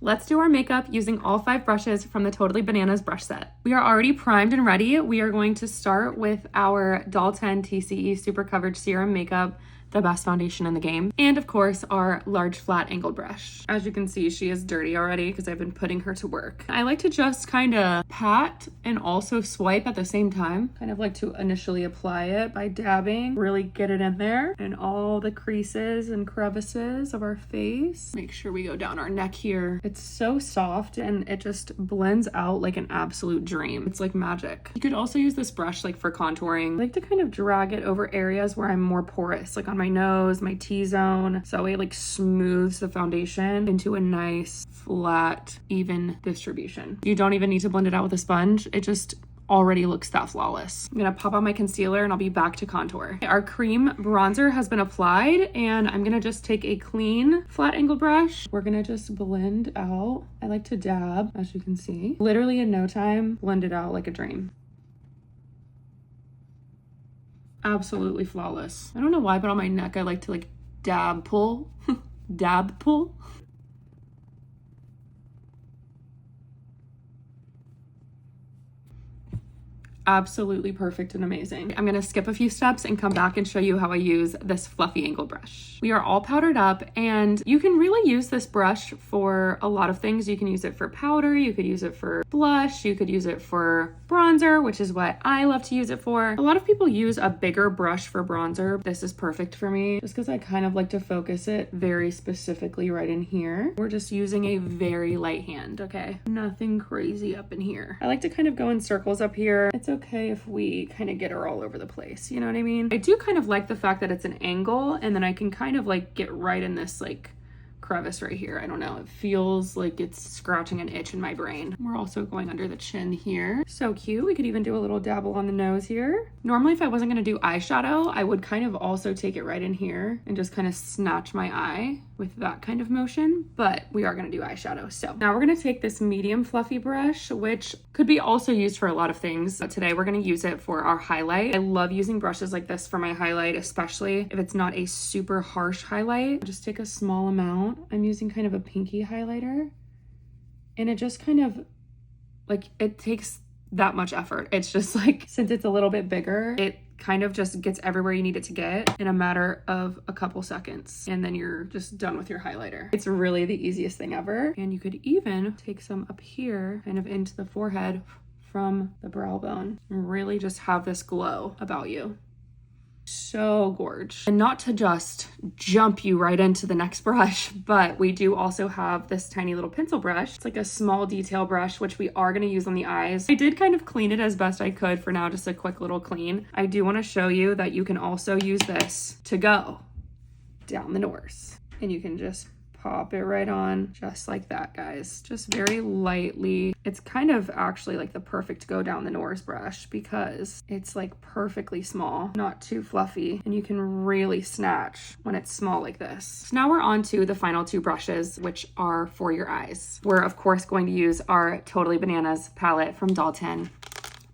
Let's do our makeup using all 5 brushes from the Totally Bananas brush set. We are already primed and ready. We are going to start with our Doll 10 TCE Super Coverage Serum Makeup, the best foundation in the game. And of course, our large flat angled brush. As you can see, she is dirty already because I've been putting her to work. I like to just kind of pat and also swipe at the same time. Kind of like to initially apply it by dabbing, really get it in there and all the creases and crevices of our face. Make sure we go down our neck here. It's so soft and it just blends out like an absolute dream. It's like magic. You could also use this brush like for contouring. I like to kind of drag it over areas where I'm more porous, like on my nose, my T-zone, so it like smooths the foundation into a nice, flat, even distribution. You don't even need to blend it out with a sponge. It just already looks that flawless. I'm gonna pop on my concealer and I'll be back to contour. Our cream bronzer has been applied and I'm gonna just take a clean flat angle brush. We're gonna just blend out. I like to dab, as you can see. Literally in no time, blend it out like a dream. Absolutely flawless. I don't know why, but on my neck, I like to like dab pull, dab pull. Absolutely perfect and amazing. I'm gonna skip a few steps and come back and show you how I use this fluffy angle brush. We are all powdered up and you can really use this brush for a lot of things. You can use it for powder, you could use it for blush, you could use it for bronzer, which is what I love to use it for. A lot of people use a bigger brush for bronzer. This is perfect for me just because I kind of like to focus it very specifically right in here. We're just using a very light hand, okay? Nothing crazy up in here. I like to kind of go in circles up here. It's okay if we kind of get her all over the place, you know what I mean? I do kind of like the fact that it's an angle and then I can kind of like get right in this like crevice right here. I don't know, it feels like it's scratching an itch in my brain. We're also going under the chin here. So cute. We could even do a little dabble on the nose here. Normally if I wasn't gonna do eyeshadow, I would kind of also take it right in here and just kind of snatch my eye with that kind of motion, but we are gonna do eyeshadow. So now we're gonna take this medium fluffy brush, which could be also used for a lot of things. But today we're gonna use it for our highlight. I love using brushes like this for my highlight, especially if it's not a super harsh highlight. Just take a small amount. I'm using kind of a pinky highlighter and it just kind of like, it takes that much effort. It's just like, since it's a little bit bigger, it kind of just gets everywhere you need it to get in a matter of a couple seconds. And then you're just done with your highlighter. It's really the easiest thing ever. And you could even take some up here, kind of into the forehead from the brow bone and really just have this glow about you. So gorge. And not to just jump you right into the next brush, but we do also have this tiny little pencil brush. It's like a small detail brush, which we are going to use on the eyes. I did kind of clean it as best I could for now, just a quick little clean. I do want to show you that you can also use this to go down the nose and you can just pop it right on just like that, guys. Just very lightly. It's kind of actually like the perfect go down the nose brush because it's like perfectly small, not too fluffy, and you can really snatch when it's small like this. So now we're on to the final 2 brushes, which are for your eyes. We're of course going to use our Totally Bananas palette from Doll 10.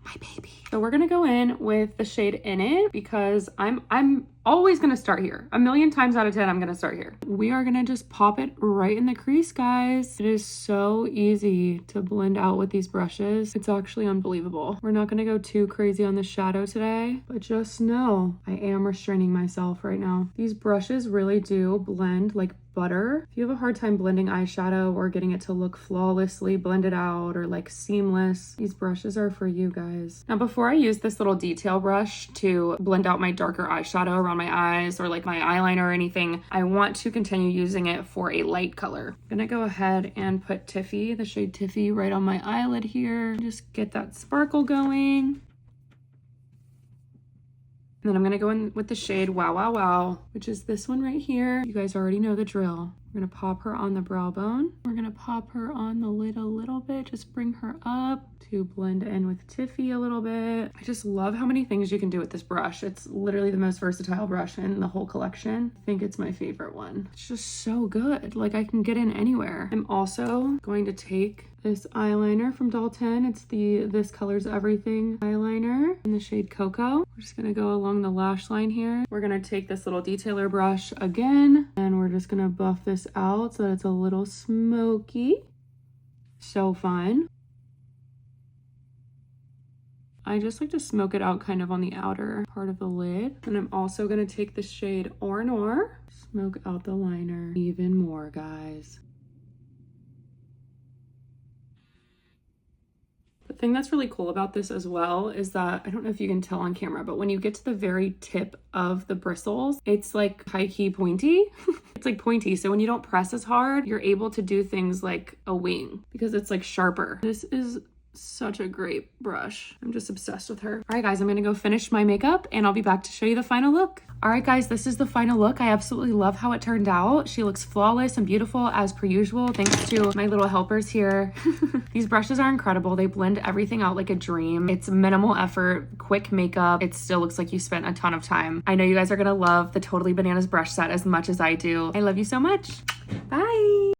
My baby. So we're gonna go in with the shade In It because I'm always gonna start here. A million times out of 10, I'm gonna start here. We are gonna just pop it right in the crease, guys. It is so easy to blend out with these brushes. It's actually unbelievable. We're not gonna go too crazy on the shadow today, but just know I am restraining myself right now. These brushes really do blend like butter. If you have a hard time blending eyeshadow or getting it to look flawlessly blended out or like seamless, these brushes are for you guys. Now, before I use this little detail brush to blend out my darker eyeshadow around my eyes or like my eyeliner or anything, I want to continue using it for a light color. I'm gonna go ahead and put Tiffy, the shade Tiffy, right on my eyelid here. Just get that sparkle going. And then I'm gonna go in with the shade Wow Wow Wow, which is this one right here. You guys already know the drill. We're gonna pop her on the brow bone. We're gonna pop her on the lid a little bit, just bring her up to blend in with Tiffy a little bit. I just love how many things you can do with this brush. It's literally the most versatile brush in the whole collection. I think it's my favorite one. It's just so good. Like I can get in anywhere. I'm also going to take this eyeliner from Doll 10. It's the This Colors Everything eyeliner in the shade Cocoa. We're just gonna go along the lash line here. We're gonna take this little detailer brush again, and we're just gonna buff this out so that it's a little smoky. So fun. I just like to smoke it out kind of on the outer part of the lid. And I'm also gonna take the shade Or Noir, smoke out the liner even more, guys. The thing that's really cool about this as well is that, I don't know if you can tell on camera, but when you get to the very tip of the bristles, it's like high-key pointy. It's like pointy, so when you don't press as hard, you're able to do things like a wing because it's like sharper. This is such a great brush. I'm just obsessed with her. All right, guys, I'm gonna go finish my makeup and I'll be back to show you the final look. All right, guys, this is the final look. I absolutely love how it turned out. She looks flawless and beautiful as per usual, thanks to my little helpers here. These brushes are incredible. They blend everything out like a dream. It's minimal effort, quick makeup. It still looks like you spent a ton of time. I know you guys are gonna love the Totally Bananas brush set as much as I do. I love you so much. Bye.